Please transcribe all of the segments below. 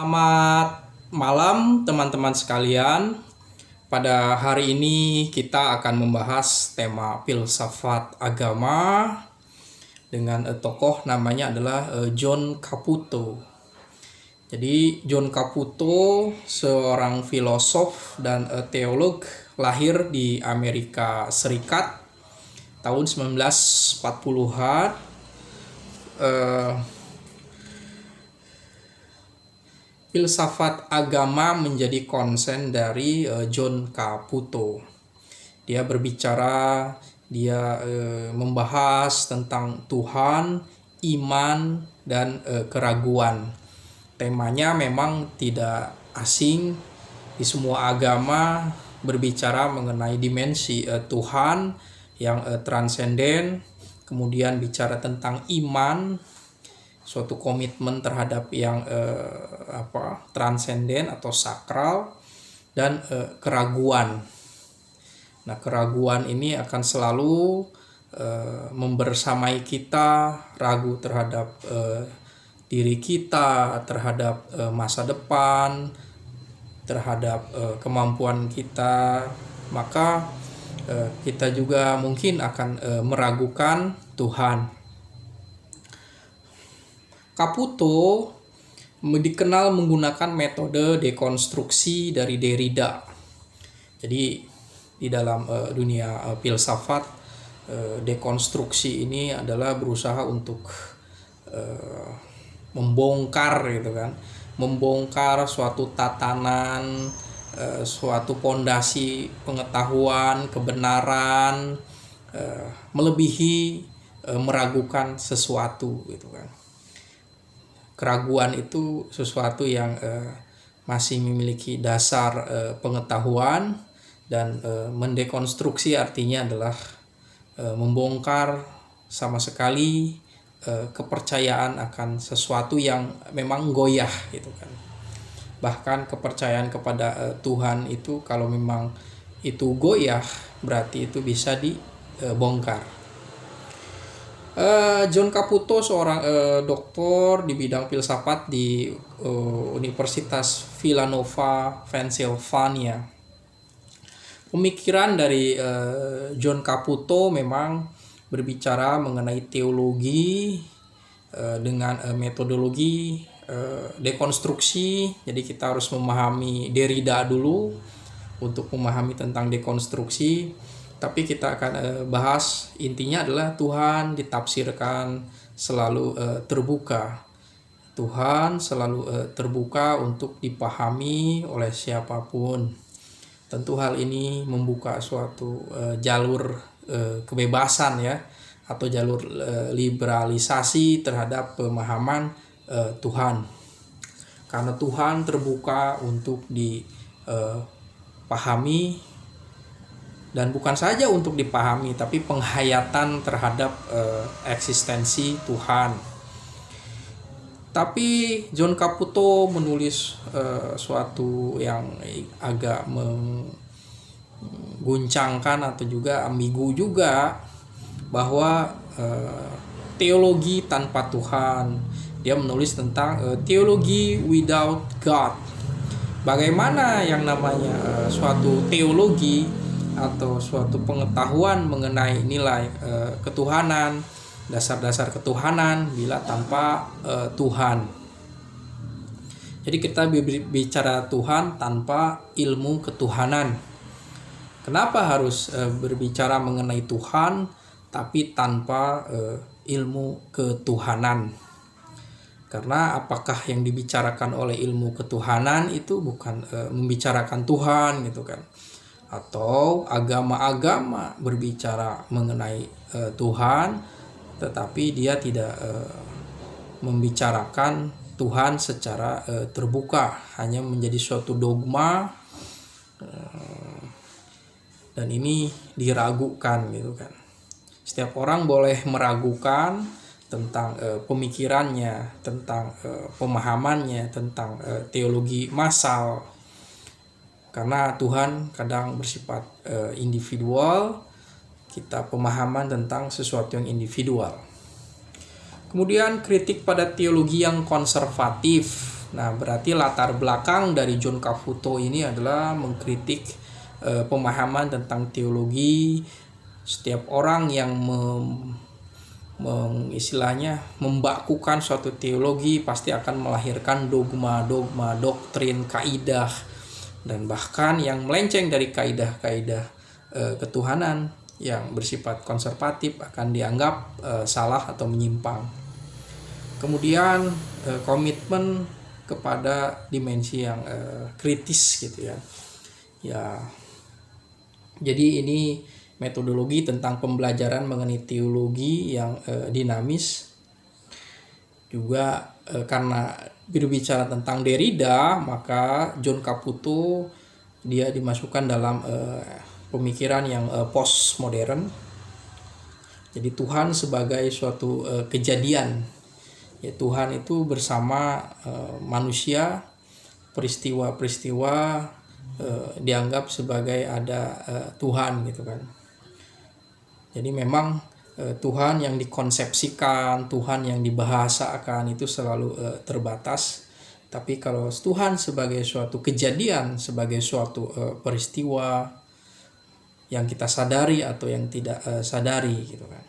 Selamat malam teman-teman sekalian. Pada hari ini kita akan membahas tema filsafat agama dengan tokoh namanya adalah John Caputo. Jadi John Caputo seorang filosof dan teolog lahir di Amerika Serikat tahun 1940-an. Filsafat agama menjadi konsen dari John Caputo. Dia berbicara, dia membahas tentang Tuhan, iman, dan keraguan. Temanya memang tidak asing, di semua agama berbicara mengenai dimensi Tuhan yang transenden, kemudian bicara tentang iman, suatu komitmen terhadap yang transenden atau sakral, dan keraguan. Nah, keraguan ini akan selalu membersamai kita, ragu terhadap diri kita, terhadap masa depan, terhadap kemampuan kita. Maka kita juga mungkin akan meragukan Tuhan. Caputo dikenal menggunakan metode dekonstruksi dari Derrida. Jadi di dalam dunia filsafat, dekonstruksi ini adalah berusaha untuk membongkar gitu kan, membongkar suatu tatanan, suatu pondasi pengetahuan, kebenaran, melebihi meragukan sesuatu gitu kan. Keraguan itu sesuatu yang masih memiliki dasar pengetahuan, dan mendekonstruksi artinya adalah membongkar sama sekali kepercayaan akan sesuatu yang memang goyah gitu kan. Bahkan kepercayaan kepada Tuhan itu kalau memang itu goyah, berarti itu bisa dibongkar. John Caputo seorang doktor di bidang filsafat di Universitas Villanova, Pennsylvania. Pemikiran dari John Caputo memang berbicara mengenai teologi dengan metodologi dekonstruksi. Jadi kita harus memahami Derrida dulu untuk memahami tentang dekonstruksi. Tapi kita akan bahas intinya adalah Tuhan ditafsirkan selalu terbuka. Tuhan selalu terbuka untuk dipahami oleh siapapun. Tentu hal ini membuka suatu jalur kebebasan ya, atau jalur liberalisasi terhadap pemahaman Tuhan. Karena Tuhan terbuka untuk dipahami, dan bukan saja untuk dipahami, tapi penghayatan terhadap eksistensi Tuhan. Tapi John Caputo menulis suatu yang agak mengguncangkan atau juga ambigu juga, bahwa teologi tanpa Tuhan. Dia menulis tentang teologi without God. Bagaimana yang namanya suatu teologi atau suatu pengetahuan mengenai nilai ketuhanan, dasar-dasar ketuhanan bila tanpa Tuhan. Jadi kita bicara Tuhan tanpa ilmu ketuhanan. Kenapa harus berbicara mengenai Tuhan tapi tanpa ilmu ketuhanan? Karena apakah yang dibicarakan oleh ilmu ketuhanan itu bukan membicarakan Tuhan gitu kan? Atau agama-agama berbicara mengenai Tuhan, tetapi dia tidak membicarakan Tuhan secara terbuka, hanya menjadi suatu dogma, dan ini diragukan gitu kan. Setiap orang boleh meragukan tentang pemikirannya, tentang pemahamannya, tentang teologi massal. Karena Tuhan kadang bersifat individual, kita pemahaman tentang sesuatu yang individual. Kemudian kritik pada teologi yang konservatif. Nah, berarti latar belakang dari John Caputo ini adalah mengkritik pemahaman tentang teologi. Setiap orang yang istilahnya membakukan suatu teologi pasti akan melahirkan dogma-dogma, doktrin, kaidah, dan bahkan yang melenceng dari kaidah-kaidah ketuhanan yang bersifat konservatif akan dianggap salah atau menyimpang. Kemudian komitmen kepada dimensi yang kritis gitu ya. Ya, jadi ini metodologi tentang pembelajaran mengenai teologi yang dinamis. Juga karena berbicara tentang Derrida, maka John Caputo dia dimasukkan dalam pemikiran yang postmodern. Jadi Tuhan sebagai suatu kejadian. Ya, Tuhan itu bersama manusia, peristiwa-peristiwa dianggap sebagai ada Tuhan gitu kan. Jadi memang Tuhan yang dikonsepsikan, Tuhan yang dibahasakan itu selalu terbatas. Tapi kalau Tuhan sebagai suatu kejadian, sebagai suatu peristiwa yang kita sadari atau yang tidak sadari gitu kan.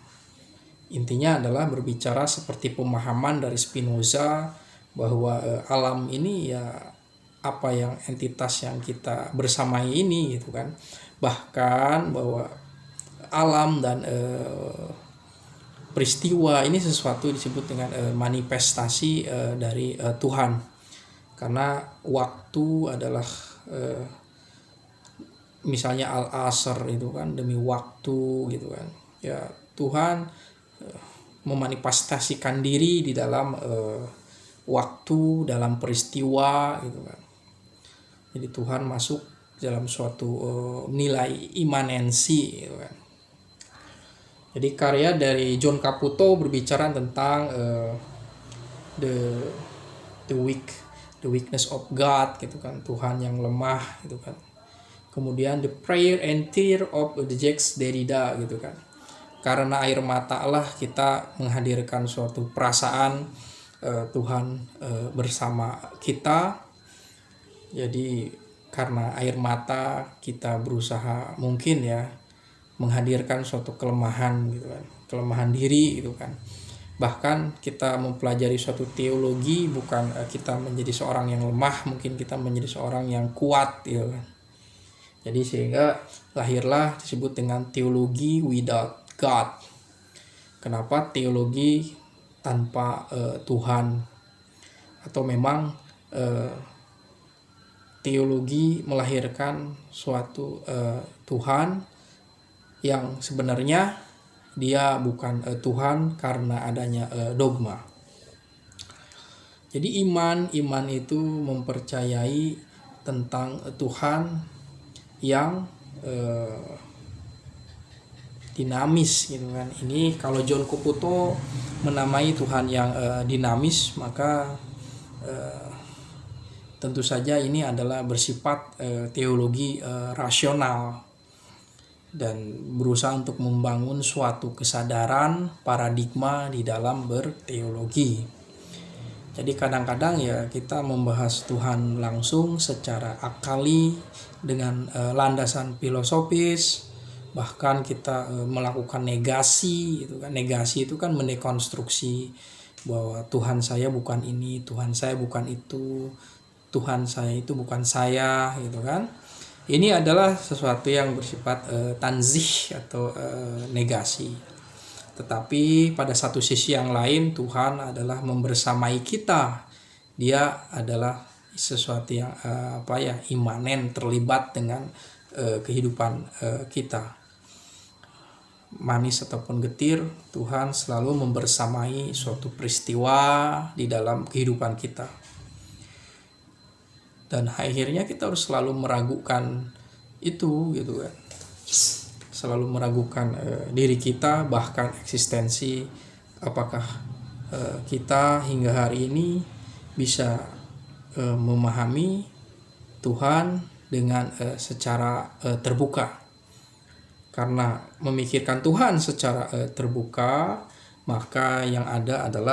Intinya adalah berbicara seperti pemahaman dari Spinoza bahwa alam ini ya apa yang entitas yang kita bersamai ini gitu kan. Bahkan bahwa alam dan peristiwa ini sesuatu disebut dengan manifestasi dari Tuhan, karena waktu adalah misalnya al-asr itu kan demi waktu gitu kan ya, Tuhan memanifestasikan diri di dalam waktu, dalam peristiwa gitu kan. Jadi Tuhan masuk dalam suatu nilai imanensi gitu kan. Jadi karya dari John Caputo berbicara tentang the weakness of God gitu kan, Tuhan yang lemah gitu kan. Kemudian the prayer and tear of the Jacques Derrida gitu kan. Karena air mata lah kita menghadirkan suatu perasaan Tuhan bersama kita. Jadi karena air mata kita berusaha mungkin ya menghadirkan suatu kelemahan gitu kan, kelemahan diri gitu kan. Bahkan kita mempelajari suatu teologi bukan kita menjadi seorang yang lemah, mungkin kita menjadi seorang yang kuat gitu kan. Jadi sehingga lahirlah disebut dengan teologi without God. Kenapa teologi tanpa Tuhan? Atau memang teologi melahirkan suatu Tuhan yang sebenarnya dia bukan Tuhan karena adanya dogma. Jadi iman itu mempercayai tentang Tuhan yang dinamis gitu kan. Ini kalau John Caputo menamai Tuhan yang dinamis, maka tentu saja ini adalah bersifat teologi rasional dan berusaha untuk membangun suatu kesadaran paradigma di dalam berteologi. Jadi kadang-kadang ya kita membahas Tuhan langsung secara akali dengan landasan filosofis, bahkan kita melakukan negasi itu kan. Negasi itu kan mendekonstruksi bahwa Tuhan saya bukan ini, Tuhan saya bukan itu, Tuhan saya itu bukan saya gitu kan. Ini adalah sesuatu yang bersifat tanzih atau negasi. Tetapi pada satu sisi yang lain Tuhan adalah membersamai kita. Dia adalah sesuatu yang imanen, terlibat dengan kehidupan kita. Manis ataupun getir, Tuhan selalu membersamai suatu peristiwa di dalam kehidupan kita. Dan akhirnya kita harus selalu meragukan itu gitu kan. Selalu meragukan diri kita, bahkan eksistensi apakah kita hingga hari ini bisa memahami Tuhan dengan secara terbuka. Karena memikirkan Tuhan secara terbuka, maka yang ada adalah